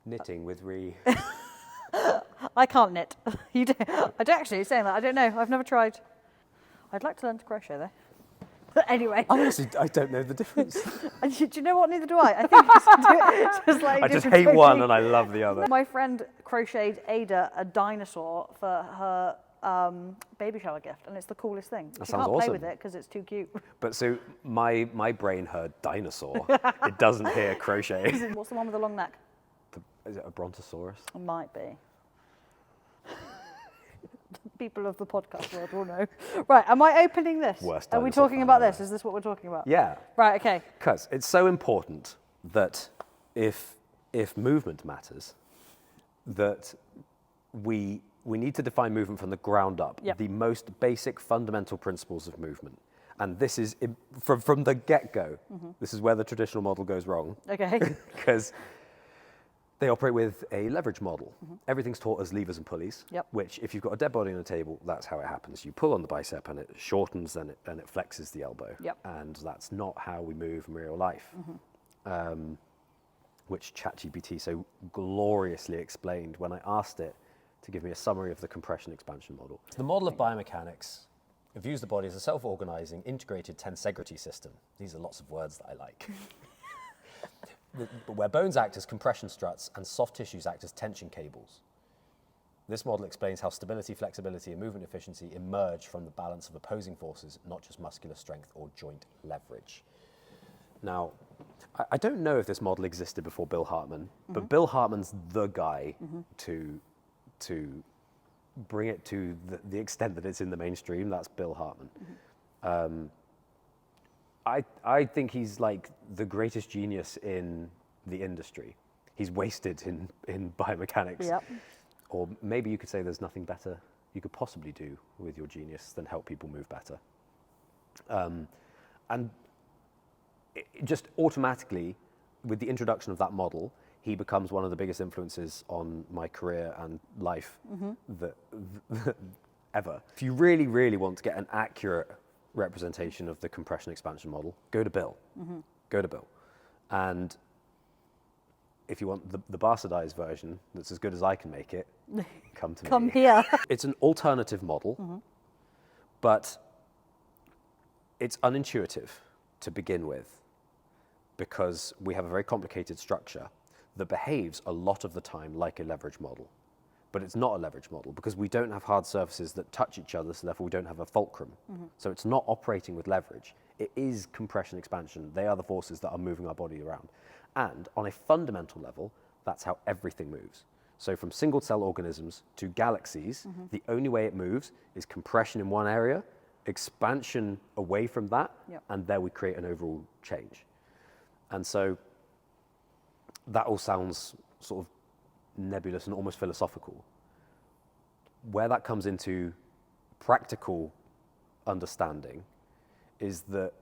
Knitting with I can't knit. You do. I don't actually saying that. I don't know. I've never tried. I'd like to learn to crochet though. But anyway. Honestly, I don't know the difference. Do you know what? Neither do I. I think it's just like I just different hate one technique. and I love the other. My friend crocheted Ada a dinosaur for her baby shower gift, and it's the coolest thing. She sounds can't play awesome. with it because it's too cute. But so my brain heard dinosaur. It doesn't hear crochet. What's the one with the long neck? Is it a brontosaurus? It might be. People of the podcast world will know. Right, am I opening this? Worst Are we dinosaur talking fan about ever. this? Is this what we're talking about? Yeah. Right, okay. Because it's so important that if movement matters, that we need to define movement from the ground up, Yep. the most basic fundamental principles of movement. And this is, from the get-go, this is where the traditional model goes wrong. Okay. Because they operate with a leverage model. Everything's taught as levers and pulleys, Yep. which if you've got a dead body on a table, that's how it happens. You pull on the bicep and it shortens and it flexes the elbow. Yep. And that's not how we move in real life, which ChatGPT so gloriously explained when I asked it to give me a summary of the compression expansion model. The model of biomechanics views the body as a self-organizing, integrated tensegrity system. These are lots of words that I like. Where bones act as compression struts and soft tissues act as tension cables. This model explains how stability, flexibility, and movement efficiency emerge from the balance of opposing forces, not just muscular strength or joint leverage. Now, I don't know if this model existed before Bill Hartman, but Bill Hartman's the guy to bring it to the extent that it's in the mainstream. That's Bill Hartman. I think he's like the greatest genius in the industry. He's wasted in biomechanics. Yep. Or maybe you could say there's nothing better you could possibly do with your genius than help people move better. And just automatically, with the introduction of that model, he becomes one of the biggest influences on my career and life ever. If you really, really want to get an accurate representation of the compression expansion model, go to Bill. Go to Bill. And if you want the bastardized version that's as good as I can make it, come to me. Come here. It's an alternative model, but it's unintuitive to begin with because we have a very complicated structure that behaves a lot of the time like a leverage model. But it's not a leverage model because we don't have hard surfaces that touch each other, so therefore we don't have a fulcrum. So it's not operating with leverage. It is compression expansion. They are the forces that are moving our body around. And on a fundamental level, that's how everything moves. So from single cell organisms to galaxies, the only way it moves is compression in one area, expansion away from that, and there we create an overall change. And so that all sounds sort of nebulous and almost philosophical. Where that comes into practical understanding is that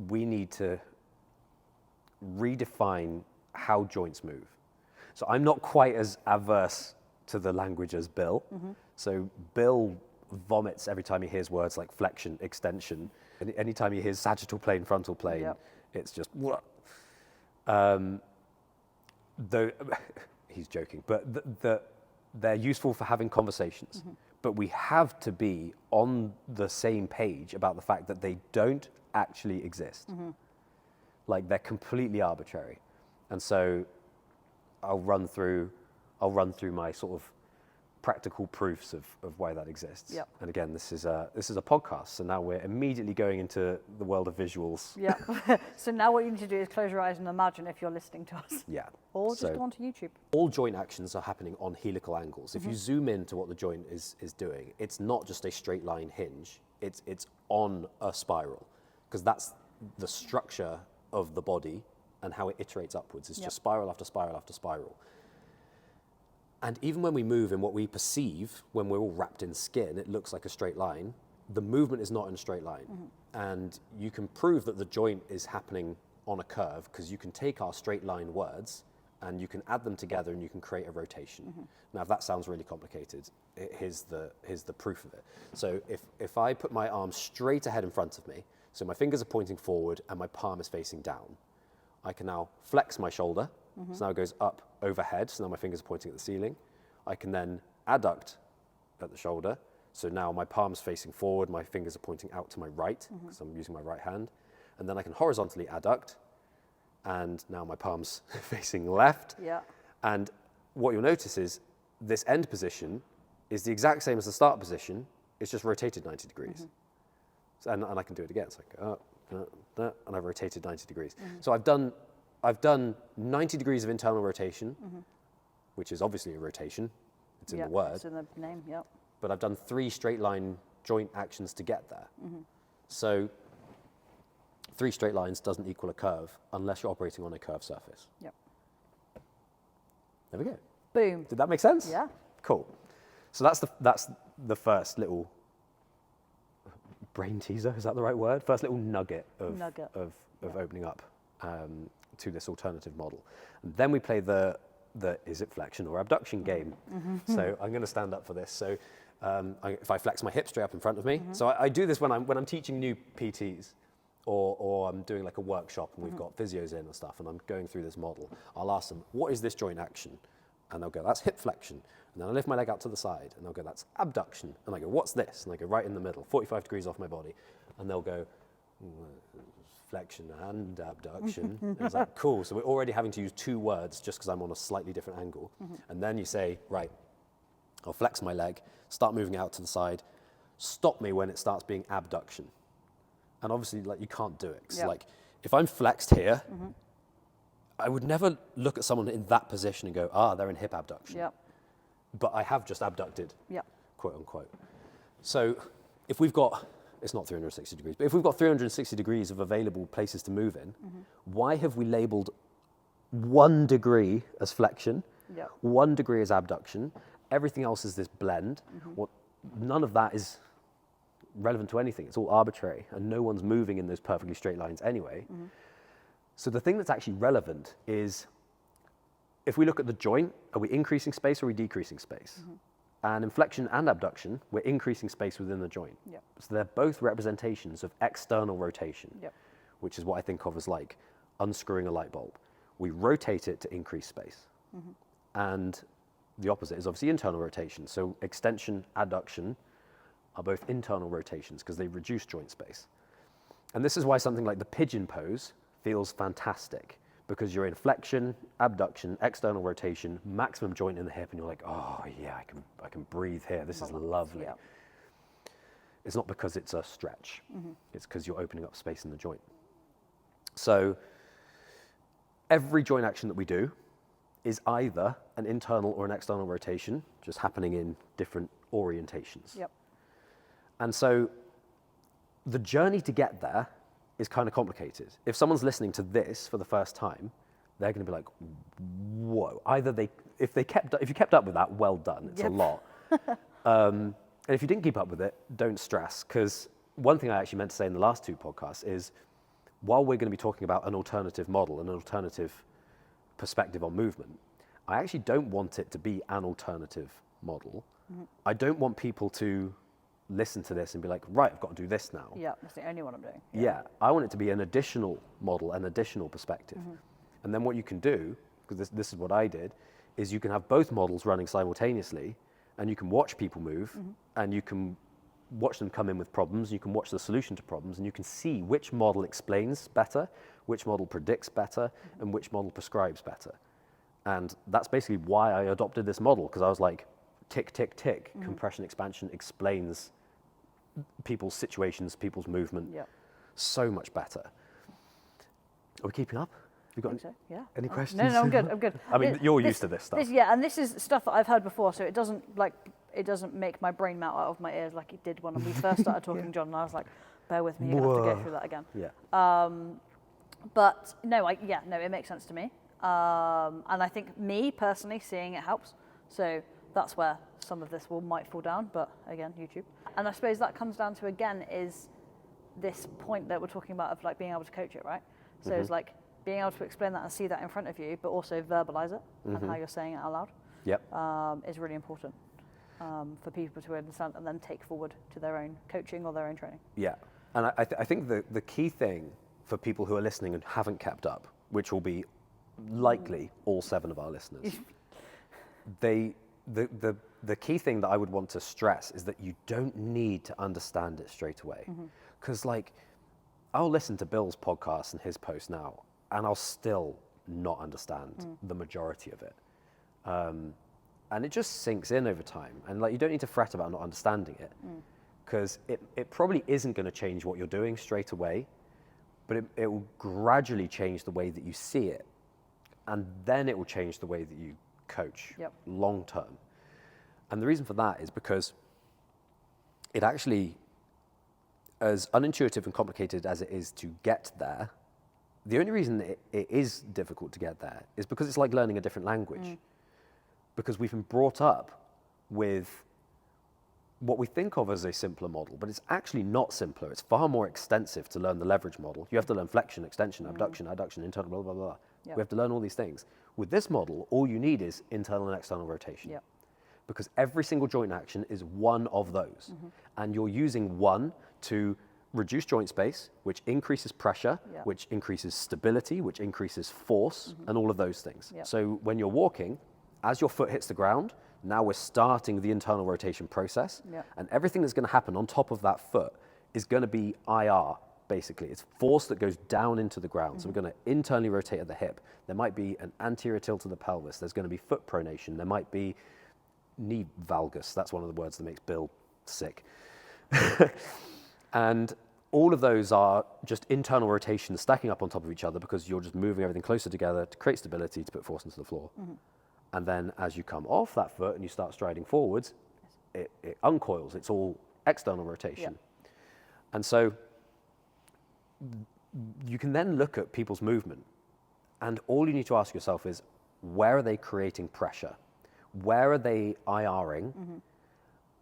we need to redefine how joints move. So I'm not quite as averse to the language as Bill. So Bill vomits every time he hears words like flexion, extension. And anytime he hears sagittal plane, frontal plane, it's just what? Though he's joking, but they're useful for having conversations. But we have to be on the same page about the fact that they don't actually exist. Like they're completely arbitrary. And so I'll run through my sort of practical proofs of why that exists. Yep. And again, this is a podcast, so now we're immediately going into the world of visuals. Yeah. So now what you need to do is close your eyes and imagine if you're listening to us. Yeah. Or just So go onto YouTube. all joint actions are happening on helical angles. If you zoom into what the joint is doing, it's not just a straight line hinge, it's on a spiral, because that's the structure of the body and how it iterates upwards. It's just spiral after spiral after spiral. And even when we move in what we perceive, when we're all wrapped in skin, it looks like a straight line. The movement is not in a straight line. And you can prove that the joint is happening on a curve because you can take our straight line words and you can add them together and you can create a rotation. Now, if that sounds really complicated, here's the proof of it. So if I put my arm straight ahead in front of me, so my fingers are pointing forward and my palm is facing down, I can now flex my shoulder So now it goes up overhead. So now my fingers are pointing at the ceiling. I can then adduct at the shoulder. So now my palm's facing forward, my fingers are pointing out to my right, because I'm using my right hand. And then I can horizontally adduct, and now my palm's facing left. Yeah. And what you'll notice is this end position is the exact same as the start position, it's just rotated 90 degrees. So, and I can do it again. So I go up, and I've rotated 90 degrees. So I've done 90 degrees of internal rotation, which is obviously a rotation. It's in the word. It's in the name, yep. But I've done 3 straight line joint actions to get there. So 3 straight lines doesn't equal a curve unless you're operating on a curved surface. Yep. There we go. Boom. Did that make sense? Yeah. Cool. So that's the first little brain teaser. Is that the right word? First little nugget of opening up to this alternative model. And then we play the is it flexion or abduction game. So I'm going to stand up for this. So if I flex my hip straight up in front of me. So I do this when I'm teaching new PTs. Or I'm doing like a workshop and we've got physios in and stuff and I'm going through this model. I'll ask them, what is this joint action? And they'll go, that's hip flexion. And then I lift my leg out to the side and they'll go, that's abduction. And I go, what's this? And I go, right in the middle, 45 degrees off my body. And they'll go, flexion and abduction. And it's like, cool. So we're already having to use 2 words just because I'm on a slightly different angle. And then you say, right, I'll flex my leg, start moving out to the side, stop me when it starts being abduction. And obviously, like, you can't do it. Yep. Like, if I'm flexed here, I would never look at someone in that position and go, they're in hip abduction. Yep. But I have just abducted, Yep. quote unquote. So if we've got, it's not 360 degrees, but if we've got 360 degrees of available places to move in, why have we labeled 1 degree as flexion, 1 degree as abduction, everything else is this blend? None of that is relevant to anything. It's all arbitrary and no one's moving in those perfectly straight lines anyway. So the thing that's actually relevant is if we look at the joint, are we increasing space or are we decreasing space? And in flexion and abduction, we're increasing space within the joint. So they're both representations of external rotation, which is what I think of as like unscrewing a light bulb. We rotate it to increase space. And the opposite is obviously internal rotation. So extension, adduction are both internal rotations because they reduce joint space. And this is why something like the pigeon pose feels fantastic because you're in flexion, abduction, external rotation, maximum joint in the hip, and you're like, oh yeah, I can breathe here. This is lovely. It's not because it's a stretch. It's because you're opening up space in the joint. So every joint action that we do is either an internal or an external rotation, just happening in different orientations. And so the journey to get there is kind of complicated. If someone's listening to this for the first time, they're going to be like, whoa. Either if you kept up with that, well done. It's a lot. And if you didn't keep up with it, don't stress. Because one thing I actually meant to say in the last 2 podcasts is, while we're going to be talking about an alternative model, an alternative perspective on movement, I actually don't want it to be an alternative model. I don't want people to listen to this and be like, right, I've got to do this now. That's the only one I'm doing. Yeah, I want it to be an additional model, an additional perspective. And then what you can do, because this is what I did, is you can have both models running simultaneously and you can watch people move and you can watch them come in with problems, you can watch the solution to problems and you can see which model explains better, which model predicts better, and which model prescribes better. And that's basically why I adopted this model, because I was like, tick, tick, tick, compression, expansion explains people's situations, people's movement so much better. Are we keeping up? Have you got any questions? No, I'm good. I'm good. I mean, you're used to this stuff. And this is stuff that I've heard before, so it doesn't make my brain melt out of my ears like it did when we first started talking, John. And I was like, bear with me, you're gonna have to go through that again. But no, it makes sense to me. And I think me personally seeing it helps. So that's where some of this might fall down, but again, YouTube. And I suppose that comes down to, again, is this point that we're talking about of like being able to coach it, right? So it's like being able to explain that and see that in front of you, but also verbalize it and how you're saying it out loud is really important for people to understand and then take forward to their own coaching or their own training. Yeah, and I think the key thing for people who are listening and haven't kept up, which will be likely all 7 of our listeners, the key thing that I would want to stress is that you don't need to understand it straight away. Because like, I'll listen to Bill's podcast and his post now, and I'll still not understand the majority of it. And it just sinks in over time. And like, you don't need to fret about not understanding it, because it probably isn't going to change what you're doing straight away, but it will gradually change the way that you see it. And then it will change the way that you coach long term. And the reason for that is because it actually, as unintuitive and complicated as it is to get there, the only reason it is difficult to get there is because it's like learning a different language. Because we've been brought up with what we think of as a simpler model, but it's actually not simpler. It's far more extensive to learn the leverage model. You have to learn flexion, extension, abduction, adduction, internal, blah, blah, blah. We have to learn all these things. With this model, all you need is internal and external rotation. Because every single joint action is one of those. And you're using one to reduce joint space, which increases pressure, which increases stability, which increases force, and all of those things. So when you're walking, as your foot hits the ground, now we're starting the internal rotation process. And everything that's going to happen on top of that foot is going to be IR, basically. It's force that goes down into the ground. So we're going to internally rotate at the hip. There might be an anterior tilt of the pelvis. There's going to be foot pronation. There might be knee valgus. That's one of the words that makes Bill sick. And all of those are just internal rotations stacking up on top of each other because you're just moving everything closer together to create stability, to put force into the floor. And then as you come off that foot and you start striding forwards, it uncoils. It's all external rotation. And so you can then look at people's movement, and all you need to ask yourself is, where are they creating pressure? Where are they IRing?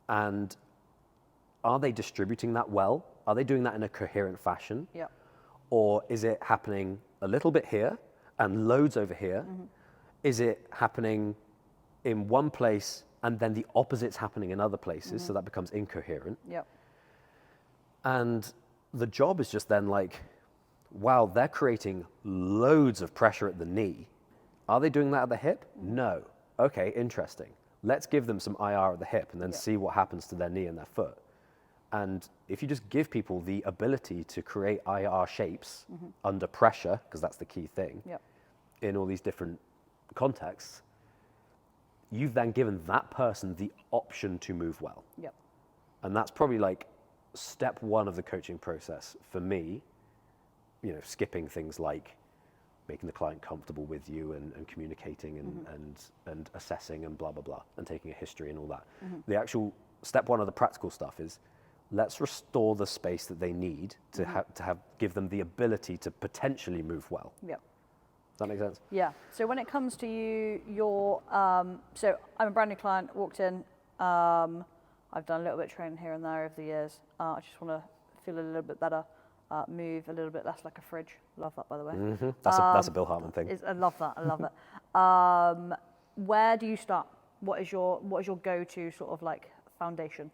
And are they distributing that well? Are they doing that in a coherent fashion? Or is it happening a little bit here and loads over here? Is it happening in one place and then the opposite's happening in other places, so that becomes incoherent? And the job is just then like, wow, they're creating loads of pressure at the knee. Are they doing that at the hip? No. Okay, interesting. Let's give them some IR at the hip and then see what happens to their knee and their foot. And if you just give people the ability to create IR shapes under pressure, because that's the key thing, in all these different contexts, you've then given that person the option to move well. And that's probably like step one of the coaching process for me, you know, skipping things like making the client comfortable with you and communicating and assessing and blah, blah, blah, and taking a history and all that. The actual step one of the practical stuff is, let's restore the space that they need to give them the ability to potentially move well. Does that make sense? So when it comes to you, so I'm a brand new client, walked in. I've done a little bit of training here and there over the years. I just want to feel a little bit better, move a little bit less like a fridge. Love that, by the way. That's a Bill Hartman thing. I love that. I love it. Where do you start? What is your go-to sort of like foundation?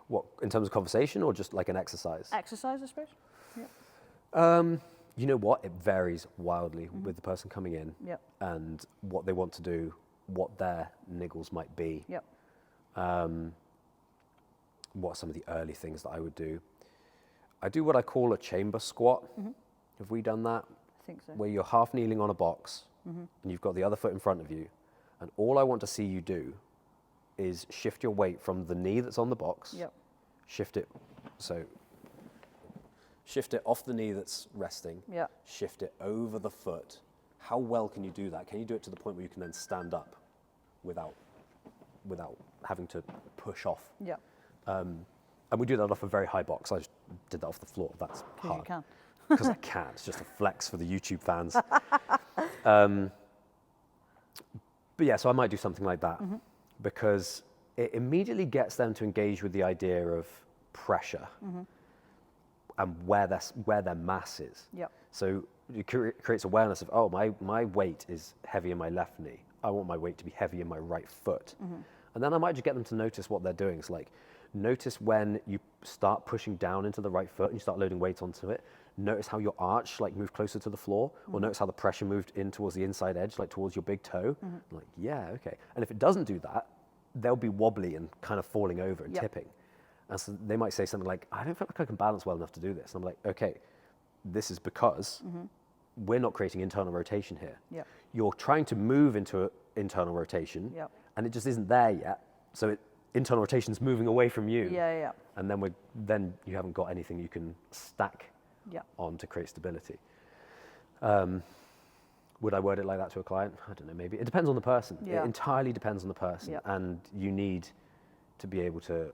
What, in terms of conversation or just like an exercise? Exercise, I suppose. You know what? It varies wildly with the person coming in and what they want to do, what their niggles might be. What are some of the early things that I would do? I do what I call a chamber squat. Have we done that? I think so. Where you're half kneeling on a box and you've got the other foot in front of you. And all I want to see you do is shift your weight from the knee that's on the box, shift it off the knee that's resting, shift it over the foot. How well can you do that? Can you do it to the point where you can then stand up without having to push off? And we do that off a very high box. I just did that off the floor. That's hard. You can. Because I can. It's just a flex for the YouTube fans. But yeah, so I might do something like that because it immediately gets them to engage with the idea of pressure and where their mass is. So it creates awareness of, oh, my weight is heavy in my left knee. I want my weight to be heavy in my right foot. And then I might just get them to notice what they're doing. It's like, Notice when you start pushing down into the right foot and you start loading weight onto it. Notice how your arch like moved closer to the floor, or notice how the pressure moved in towards the inside edge, like towards your big toe. I'm like, yeah, okay. And if it doesn't do that, they'll be wobbly and kind of falling over and tipping. And so they might say something like, I don't feel like I can balance well enough to do this. And I'm like, okay, this is because we're not creating internal rotation here. Yep. You're trying to move into internal rotation, Yep. and it just isn't there yet. So internal rotation is moving away from you. Yeah. And then you haven't got anything you can stack Yeah. on to create stability. Would I word it like that to a client? I don't know, maybe. It depends on the person. Yeah. It entirely depends on the person. Yeah. And you need to be able to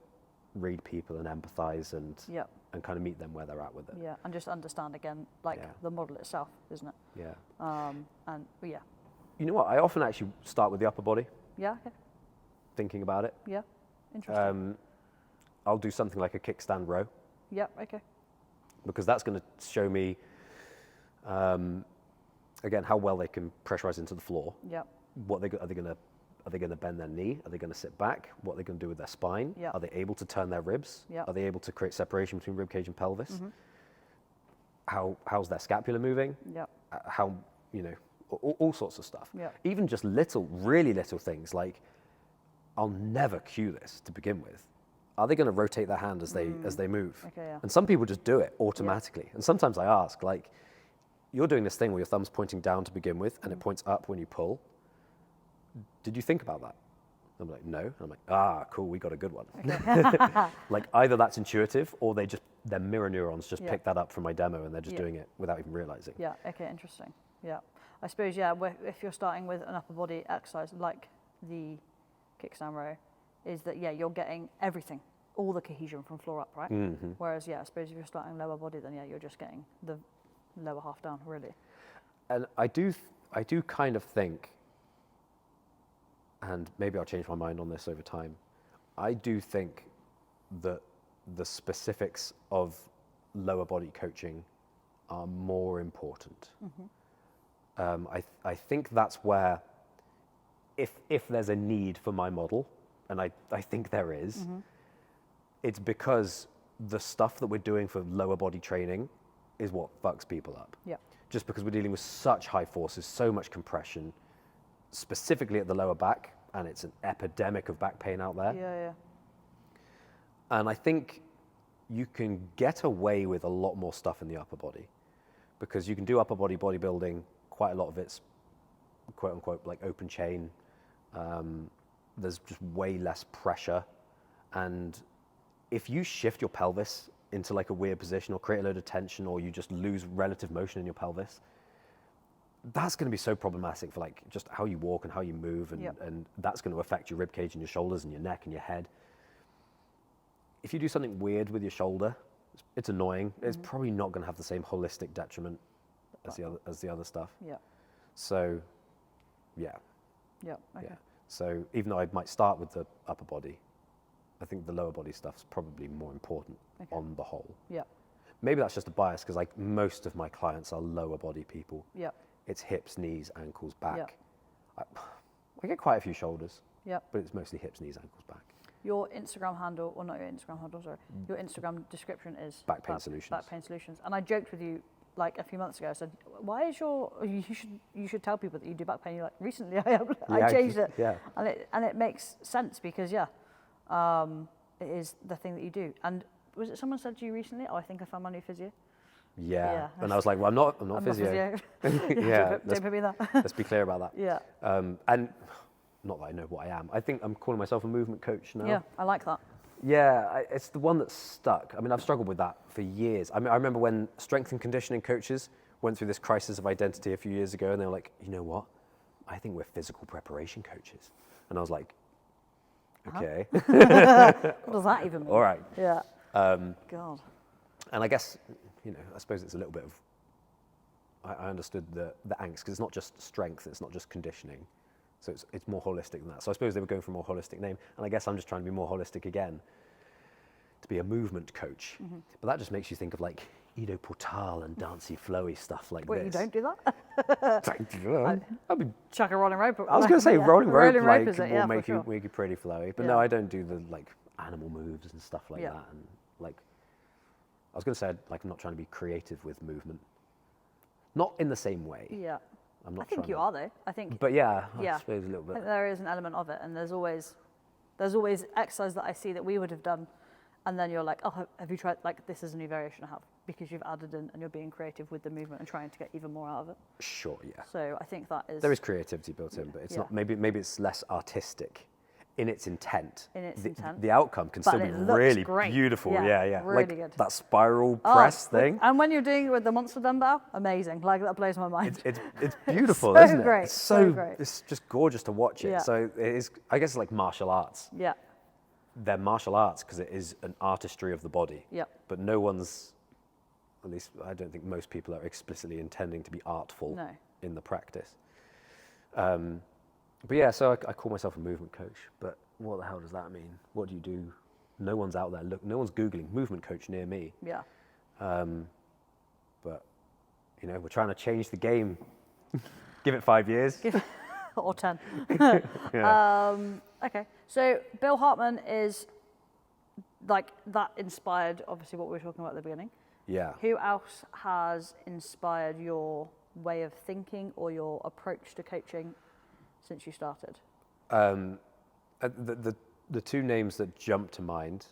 read people and empathize and Yeah. kind of meet them where they're at with it. Yeah. And just understand again, like Yeah. the model itself, isn't it? Yeah. And yeah. You know what? I often actually start with the upper body, Yeah. Okay. thinking about it. Yeah. Interesting. I'll do something like a kickstand row, Yeah. Okay. because that's going to show me, again, how well they can pressurize into the floor. Yeah. What are they going to bend their knee? Are they going to sit back? What are they going to do with their spine? Yeah. Are they able to turn their ribs? Yeah. Are they able to create separation between rib cage and pelvis? How's their scapula moving? Yeah. How, all sorts of stuff. Yeah. Even just really little things like, I'll never cue this to begin with. Are they going to rotate their hand as they move? Okay, yeah. And some people just do it automatically. And sometimes I ask, like, you're doing this thing where your thumb's pointing down to begin with, and it points up when you pull. Did you think about that? I'm like, no. I'm like, cool, we got a good one. Okay. Like either that's intuitive, or their mirror neurons just Yeah. picked that up from my demo, and they're just Yeah. doing it without even realizing. Yeah. Okay. Interesting. Yeah. I suppose, yeah, if you're starting with an upper body exercise like the kickstand row, is that, yeah, you're getting everything, all the cohesion from floor up, right? Whereas, yeah, I suppose if you're starting lower body, then, yeah, you're just getting the lower half down, really. And I do kind of think, and maybe I'll change my mind on this over time, I do think that the specifics of lower body coaching are more important. I think that's where, if there's a need for my model, and I think there is, it's because the stuff that we're doing for lower body training is what fucks people up. Yeah. Just because we're dealing with such high forces, so much compression, specifically at the lower back, and it's an epidemic of back pain out there. Yeah. And I think you can get away with a lot more stuff in the upper body, because you can do upper body bodybuilding. Quite a lot of it's quote unquote like open chain. There's just way less pressure. And if you shift your pelvis into like a weird position or create a load of tension, or you just lose relative motion in your pelvis, that's going to be so problematic for like just how you walk and how you move, and, Yep. and that's going to affect your rib cage and your shoulders and your neck and your head. If you do something weird with your shoulder, it's annoying. It's probably not going to have the same holistic detriment as the other stuff. Yeah. So, yeah. Yeah. Okay. Yeah. So even though I might start with the upper body, I think the lower body stuff's probably more important on the whole. Yeah. Maybe that's just a bias, because like most of my clients are lower body people. Yeah. It's hips, knees, ankles, back. Yeah. I get quite a few shoulders, Yeah. but it's mostly hips, knees, ankles, back. Your Instagram handle, or not your Instagram handle, sorry. Your Instagram description is Back Pain Solutions. Back Pain Solutions. And I joked with you like a few months ago. I said, "Why is you should tell people that you do back pain." You're like, "Recently, I changed it." Yeah. And it makes sense because it is the thing that you do. And was it someone said to you recently? Oh, I think I found my new physio. Yeah. And I was like, well, I'm not physio. Yeah. Don't put me in that. Let's be clear about that. Yeah. And not that I know what I am. I think I'm calling myself a movement coach now. Yeah, I like that. Yeah, it's the one that's stuck. I mean, I've struggled with that for years. I mean, I remember when strength and conditioning coaches went through this crisis of identity a few years ago, and they were like, you know what? I think we're physical preparation coaches. And I was like, okay. What does that even mean? All right. Yeah. God. And I guess, I suppose it's a little bit of, I understood the angst, because it's not just strength, it's not just conditioning. So it's more holistic than that. So I suppose they were going for a more holistic name. And I guess I'm just trying to be more holistic again, to be a movement coach. But that just makes you think of like Ido Portal and dancey flowy stuff like Wait, this. you don't do that? I mean, Chuck a rolling rope. I was going to say rolling rope Rolling rope like is it? will Yeah, make for you sure. make you pretty flowy. But Yeah. no, I don't do the like animal moves and stuff like Yeah. that. And like, I was going to say, like, I'm not trying to be creative with movement. Not in the same way. Yeah. I'm not I think trying you to- are though. I think But yeah, Yeah. I suppose a little I bit. think there is an element of it, and there's always exercise that I see that we would have done, and then you're like, oh, have you tried? Like, this is a new variation I have, because you've added in and you're being creative with the movement and trying to get even more out of it. Sure, yeah. So I think that is There is creativity built in, but it's Yeah. not. Maybe it's less artistic in its intent. In its the, intent. The outcome can But still be it looks really great. beautiful. Yeah, Yeah. really Like good. that spiral Oh, press with- thing. And when you're doing it with the monster dumbbell, amazing. Like, that blows my mind. It's beautiful, so isn't it? great, It's so great. It's just gorgeous to watch it. Yeah. So it is. I guess it's like martial arts. Yeah. They're martial arts because it is an artistry of the body. Yep. But no one's, at least I don't think most people are explicitly intending to be artful No. in the practice. But yeah, so I call myself a movement coach. But what the hell does that mean? What do you do? No one's out there. Look, no one's Googling movement coach near me. Yeah. But you know, we're trying to change the game. Give it 5 years. Or 10. Yeah. Okay. So Bill Hartman is like that inspired obviously what we were talking about at the beginning. Yeah. Who else has inspired your way of thinking or your approach to coaching since you started? The two names that jump to mind,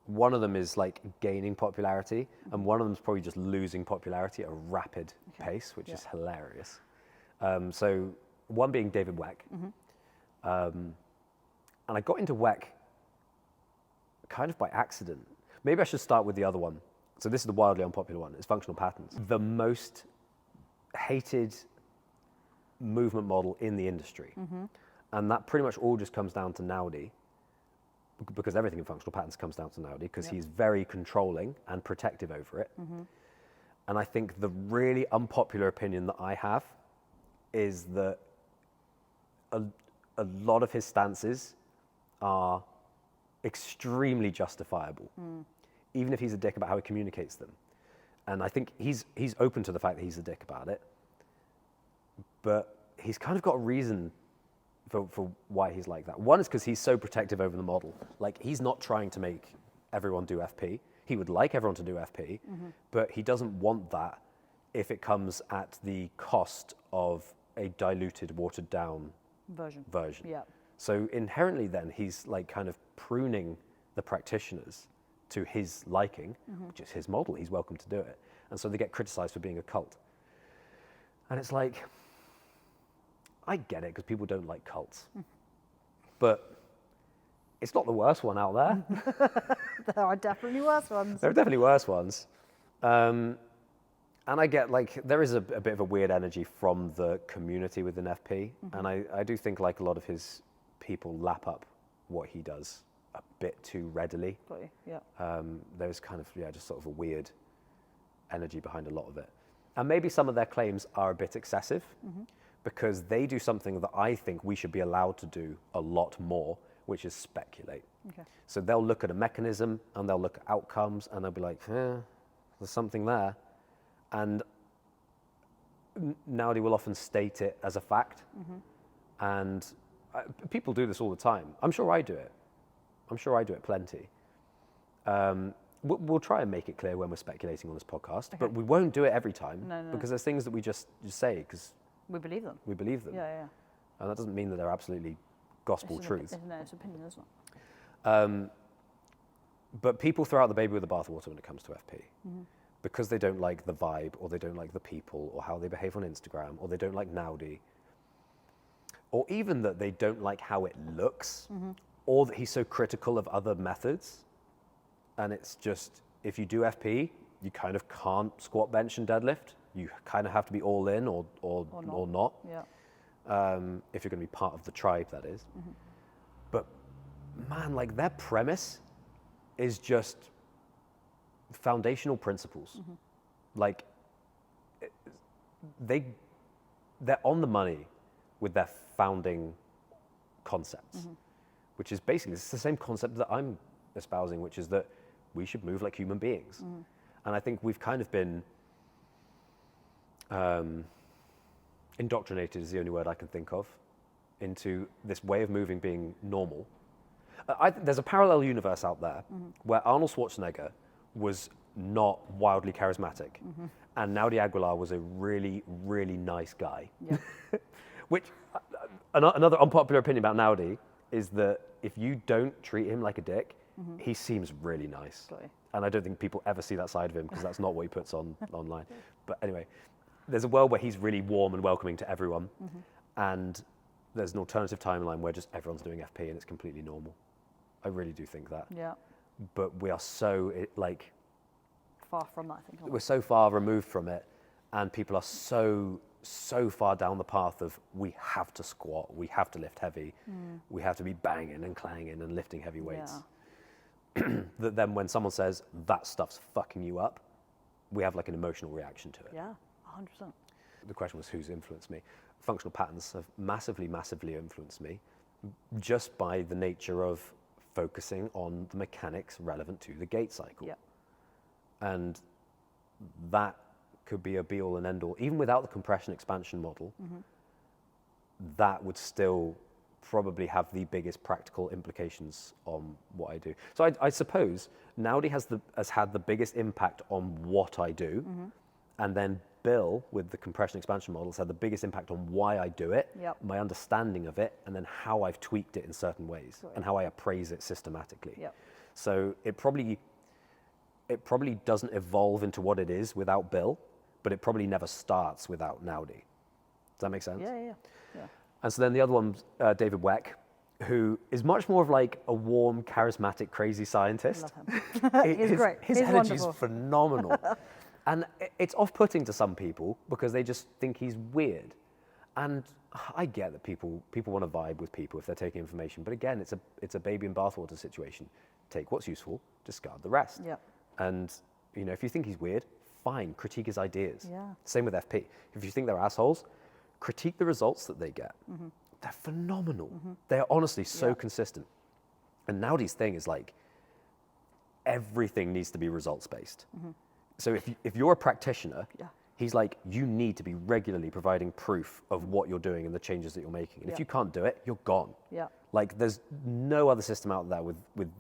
one of them is like gaining popularity, and one of them is probably just losing popularity at a rapid pace, which is hilarious. So one being David Weck. And I got into Weck kind of by accident. Maybe I should start with the other one. So this is the wildly unpopular one. It's functional patterns. The most hated movement model in the industry. And that pretty much all just comes down to Naudi, because everything in functional patterns comes down to Naudi, because he's very controlling and protective over it. And I think the really unpopular opinion that I have is that a lot of his stances are extremely justifiable, even if he's a dick about how he communicates them. And I think he's open to the fact that he's a dick about it, but he's kind of got a reason for why he's like that. One is because he's so protective over the model. Like, he's not trying to make everyone do FP. He would like everyone to do FP, but he doesn't want that if it comes at the cost of a diluted, watered down version. Yeah. So inherently then he's like kind of pruning the practitioners to his liking, which is his model. He's welcome to do it. And so they get criticized for being a cult. And it's like, I get it because people don't like cults, but it's not the worst one out there. There are definitely worse ones. There are definitely worse ones. And I get like, there is a bit of a weird energy from the community within FP. And I do think like a lot of his people lap up what he does a bit too readily. Got you. Yeah. There's kind of, just sort of a weird energy behind a lot of it. And maybe some of their claims are a bit excessive because they do something that I think we should be allowed to do a lot more, which is speculate. Okay. So they'll look at a mechanism and they'll look at outcomes and they'll be like, there's something there. And Naudi will often state it as a fact. And people do this all the time. I'm sure I do it. I'm sure I do it plenty. We'll try and make it clear when we're speculating on this podcast, but we won't do it every time No. because there's things that we just say because We believe them. we believe them. Yeah. And that doesn't mean that they're absolutely gospel truth. It's opinion, isn't it? But people throw out the baby with the bathwater when it comes to FP because they don't like the vibe or they don't like the people or how they behave on Instagram or they don't like Naudi or even that they don't like how it looks or that he's so critical of other methods. And it's just, if you do FP, you kind of can't squat, bench, and deadlift. You kind of have to be all in or not. Yeah. If you're going to be part of the tribe, that is. But man, like their premise is just foundational principles. Like they're on the money with their founding concepts, which is basically it's the same concept that I'm espousing, which is that we should move like human beings. And I think we've kind of been indoctrinated is the only word I can think of into this way of moving being normal. There's a parallel universe out there where Arnold Schwarzenegger was not wildly charismatic, and Naudi Aguilar was a really, really nice guy. Yeah. Which, another unpopular opinion about Naudi is that if you don't treat him like a dick, he seems really nice. Got you. And I don't think people ever see that side of him because that's not what he puts on online. But anyway, there's a world where he's really warm and welcoming to everyone, and there's an alternative timeline where just everyone's doing FP and it's completely normal. I really do think that. Yeah. But we are so Far from that, I think. we're so far removed from it, and people are so far down the path of we have to squat, we have to lift heavy, we have to be banging and clanging and lifting heavy weights. That then when someone says that stuff's fucking you up, we have like an emotional reaction to it. Yeah, 100%. The question was who's influenced me. Functional patterns have massively influenced me just by the nature of focusing on the mechanics relevant to the gait cycle. Yeah. And that could be a be all and end all. Even without the compression expansion model, that would still probably have the biggest practical implications on what I do. So I suppose Naudi has had the biggest impact on what I do, and then Bill, with the compression expansion model, has had the biggest impact on why I do it, Yep. my understanding of it, and then how I've tweaked it in certain ways, Got and how I appraise it systematically. Yep. So it probably doesn't evolve into what it is without Bill, but it probably never starts without Naudi. Does that make sense? Yeah. And so then the other one's David Weck, who is much more of like a warm, charismatic, crazy scientist. Love him. He's great. His He's energy wonderful. is phenomenal. And it's off-putting to some people because they just think he's weird. And I get that people want to vibe with people if they're taking information. But again, it's a baby in bathwater situation. Take what's useful, discard the rest. Yeah. And if you think he's weird, fine, critique his ideas. Yeah. Same with FP. If you think they're assholes, critique the results that they get. They're phenomenal. They're honestly so consistent. And Naudi's thing is like, everything needs to be results-based. So if you're a practitioner, he's like, you need to be regularly providing proof of what you're doing and the changes that you're making. And if you can't do it, you're gone. Yeah. Like there's no other system out there with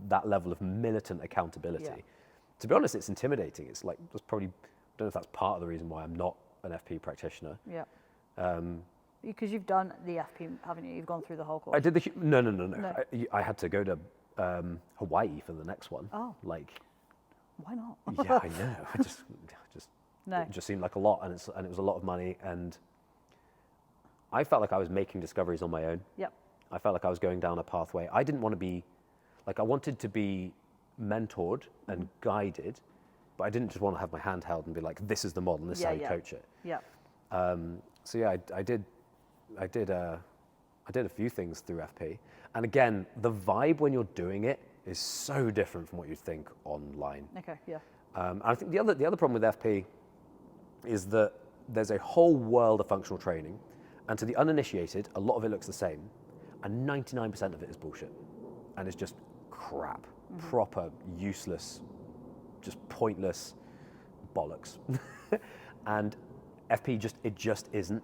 that level of militant accountability. Yeah. To be honest, it's intimidating. It's like, that's probably, I don't know if that's part of the reason why I'm not an FP practitioner. Yeah. Because you've done the FP, haven't you? You've gone through the whole course. I did no. No. I had to go to Hawaii for the next one. Oh. Like, Why not? yeah, I know. I just No. it just seemed like a lot, and it was a lot of money, and I felt like I was making discoveries on my own. Yep. I felt like I was going down a pathway. I didn't want to be, like, I wanted to be mentored and guided, but I didn't just want to have my hand held and be like, this is the model, and this is how you coach it. Yeah. So yeah, I did a few things through FP, and again, the vibe when you're doing it is so different from what you'd think online. Okay. Yeah. And I think the other problem with FP is that there's a whole world of functional training, and to the uninitiated, a lot of it looks the same, and 99% of it is bullshit, and it's just crap, proper useless, just pointless bollocks. And FP just isn't.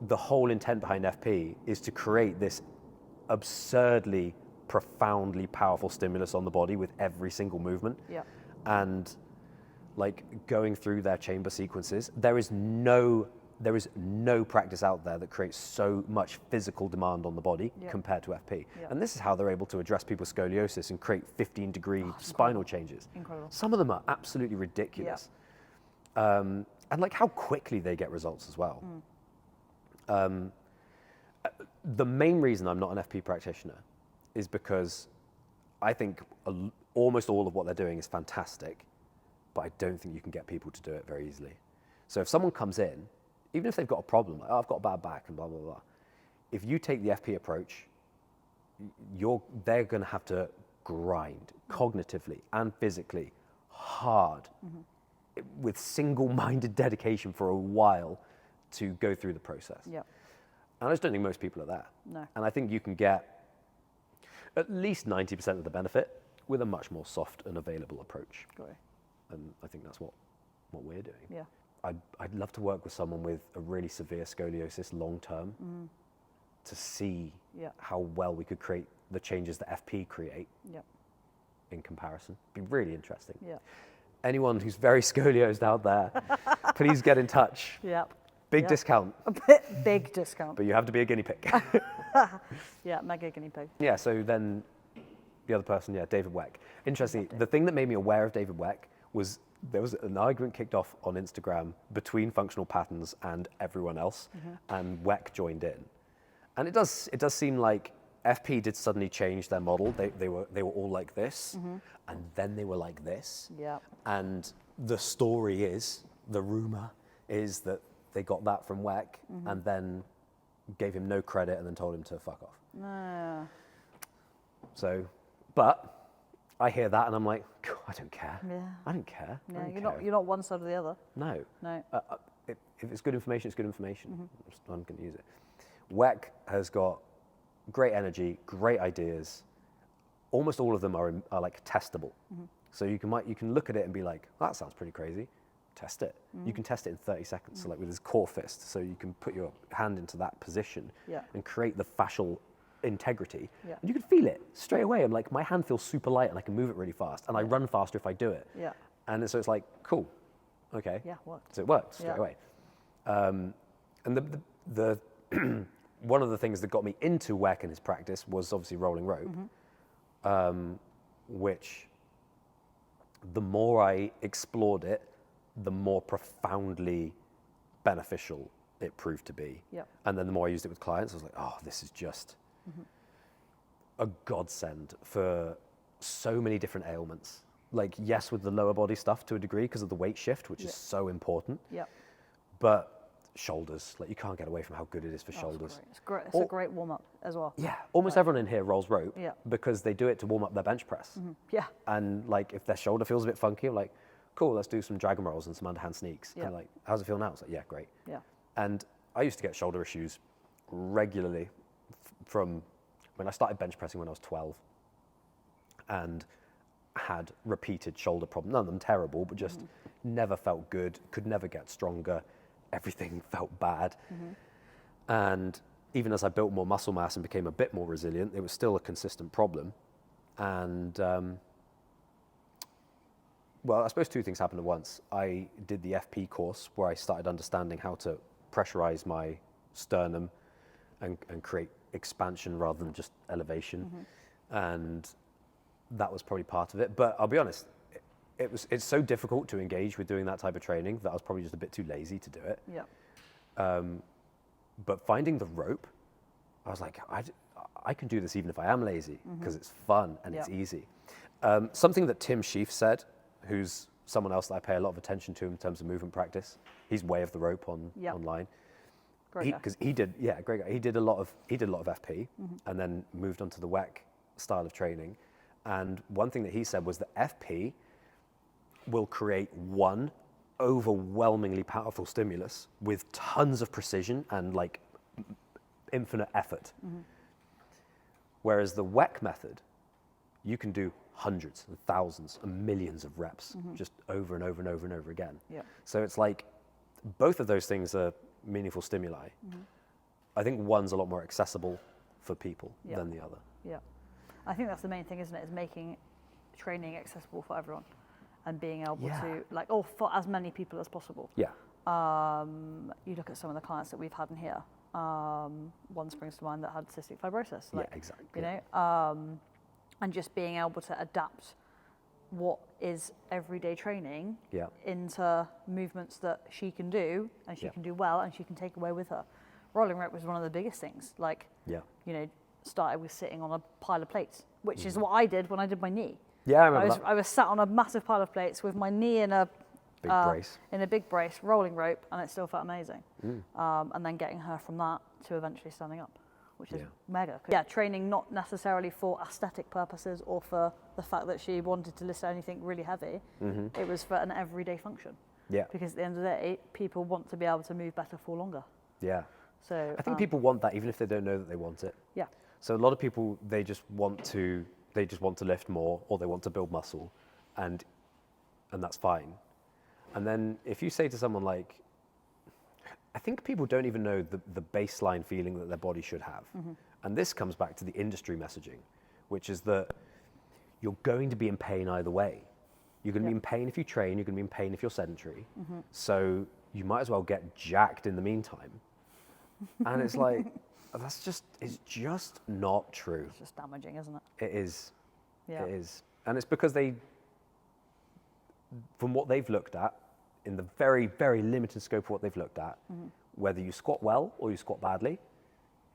The whole intent behind FP is to create this absurdly, profoundly powerful stimulus on the body with every single movement. Yeah. And like going through their chamber sequences, there is no practice out there that creates so much physical demand on the body compared to FP. Yeah. And this is how they're able to address people's scoliosis and create 15-degree spinal changes. Incredible. Some of them are absolutely ridiculous. And like how quickly they get results as well. The main reason I'm not an FP practitioner is because I think almost all of what they're doing is fantastic, but I don't think you can get people to do it very easily. So if someone comes in, even if they've got a problem, like, oh, I've got a bad back and blah, blah, blah, if you take the FP approach, they're going to have to grind cognitively and physically hard with single-minded dedication for a while to go through the process. Yeah. And I just don't think most people are there. No. And I think you can get at least 90% of the benefit with a much more soft and available approach. Got it. And I think that's what we're doing. Yeah. I'd love to work with someone with a really severe scoliosis long term to see how well we could create the changes that FP create Yep. in comparison. Be really interesting. Yeah. Anyone who's very scoliosed out there, please get in touch. Yep. Big Yep. discount, Big discount. but you have to be a guinea pig. Yeah, mega guinea pig. Yeah, so then the other person, yeah, David Weck. Interesting, the thing that made me aware of David Weck was there was an argument kicked off on Instagram between Functional Patterns and everyone else, and Weck joined in. And it does seem like FP did suddenly change their model. They were all like this, and then they were like this. Yeah. And the story is, the rumor is that they got that from Weck and then gave him no credit and then told him to fuck off. No. So, but I hear that and I'm like, I don't care. Yeah. I don't care. I Yeah, don't care. you're not one side or the other. No. No. If it's good information, it's good information. I'm going to use it. Weck has got great energy, great ideas. Almost all of them are like testable. So you can look at it and be like, that sounds pretty crazy. Test it. You can test it in 30 seconds. So like with his core fist, so you can put your hand into that position Yeah. and create the fascial integrity. Yeah. And you can feel it straight away. I'm like, my hand feels super light and I can move it really fast. And I run faster if I do it. Yeah. And so it's like, cool, okay. Yeah, worked. So it worked straight Yeah. away. And the one of the things that got me into Weck and his practice was obviously rolling rope, which the more I explored it, the more profoundly beneficial it proved to be. Yep. And then the more I used it with clients, I was like, oh, this is just a godsend for so many different ailments. Like, yes, with the lower body stuff to a degree because of the weight shift, which is so important, Yep. but shoulders, like you can't get away from how good it is for Oh, shoulders. It's great. It's a great warm up as well. Yeah, almost everyone in here rolls rope Yeah. because they do it to warm up their bench press. Yeah. And like if their shoulder feels a bit funky, I'm like, cool, let's do some dragon rolls and some underhand sneaks. Yeah. And like, how's it feel now? It's like, yeah, great. Yeah. And I used to get shoulder issues regularly from when I started bench pressing when I was 12 and had repeated shoulder problems. None of them terrible, but just never felt good, could never get stronger. Everything felt bad. And even as I built more muscle mass and became a bit more resilient, it was still a consistent problem. And well, I suppose two things happened at once. I did the FP course where I started understanding how to pressurize my sternum and create expansion rather than just elevation. And that was probably part of it. But I'll be honest, it's so difficult to engage with doing that type of training that I was probably just a bit too lazy to do it. Yeah. But finding the rope, I was like, I can do this even if I am lazy because it's fun and it's Yeah. easy. Something that Tim Sheaf said, who's someone else that I pay a lot of attention to in terms of movement practice. He's Way of the Rope Yeah. online. Great guy. Because he did, yeah, great guy. He did a lot of FP and then moved on to the Weck style of training. And one thing that he said was that FP will create one overwhelmingly powerful stimulus with tons of precision and like infinite effort. Whereas the Weck method, you can do hundreds and thousands and millions of reps just over and over and over and over again. Yeah. So it's like both of those things are meaningful stimuli. I think one's a lot more accessible for people Yeah. than the other. Yeah. I think that's the main thing, isn't it? Is making training accessible for everyone and being able Yeah. to, like, or for as many people as possible. Yeah. You look at some of the clients that we've had in here. One springs to mind that had cystic fibrosis. Like, yeah, exactly. You know, and just being able to adapt what is everyday training Yeah. into movements that she can do and she Yeah. can do well and she can take away with her. Rolling rope was one of the biggest things. Like, Yeah. you know, started with sitting on a pile of plates, which is what I did when I did my knee. Yeah, I remember that. I was sat on a massive pile of plates with my knee in a Big brace. in a big brace, rolling rope, and it still felt amazing. And then getting her from that to eventually standing up, which is Yeah. mega. Yeah, training not necessarily for aesthetic purposes or for the fact that she wanted to lift anything really heavy. It was for an everyday function. Yeah. Because at the end of the day, people want to be able to move better for longer. Yeah. So I think people want that even if they don't know that they want it. Yeah. So a lot of people, they just want to lift more or they want to build muscle and that's fine. And then if you say to someone like, I think people don't even know the baseline feeling that their body should have. And this comes back to the industry messaging. which is that you're going to be in pain either way. You're going to be in pain if you train, you're going to be in pain if you're sedentary. So you might as well get jacked in the meantime. And it's like, it's just not true. It's just damaging, isn't it? It is. Yeah. It is. And it's because from what they've looked at, in the very, very limited scope of what they've looked at, whether you squat well or you squat badly,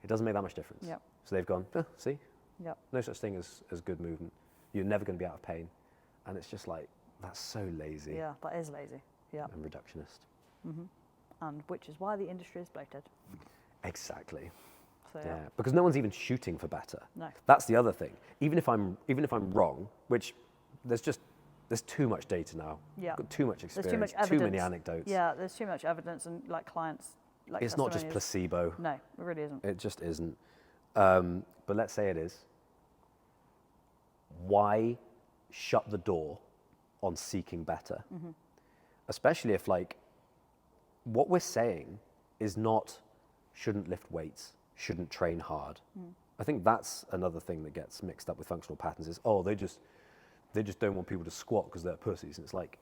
it doesn't make that much difference. Yep. So they've gone, see, Yep. no such thing as good movement. You're never going to be out of pain. And it's just like, that's so lazy Yeah, that is lazy. Yeah. and reductionist. And which is why the industry is bloated. Exactly. So Yeah, because no one's even shooting for better. No. That's the other thing. Even if I'm wrong, which there's too much data now. Yeah. Got too much There's experience. too much evidence. Too many anecdotes. Yeah, there's too much evidence and like clients. Like It's not just testimonials. placebo. No, it really isn't. It just isn't. But let's say it is. Why shut the door on seeking better? Especially if like what we're saying is not shouldn't lift weights, shouldn't train hard. I think that's another thing that gets mixed up with functional patterns is, oh, they just don't want people to squat because they're pussies. And it's like,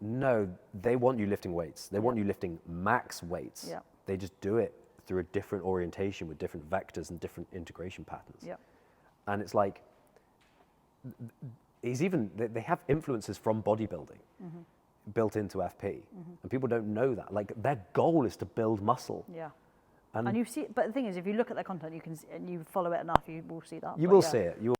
no, they want you lifting weights. They want you lifting max weights. Yeah. They just do it through a different orientation with different vectors and different integration patterns. Yeah. And it's like, they have influences from bodybuilding built into FP. And people don't know that. Like their goal is to build muscle. Yeah. And And you see, but the thing is, if you look at their content, you can, and you follow it enough, you will see that. you But will yeah. see it. You will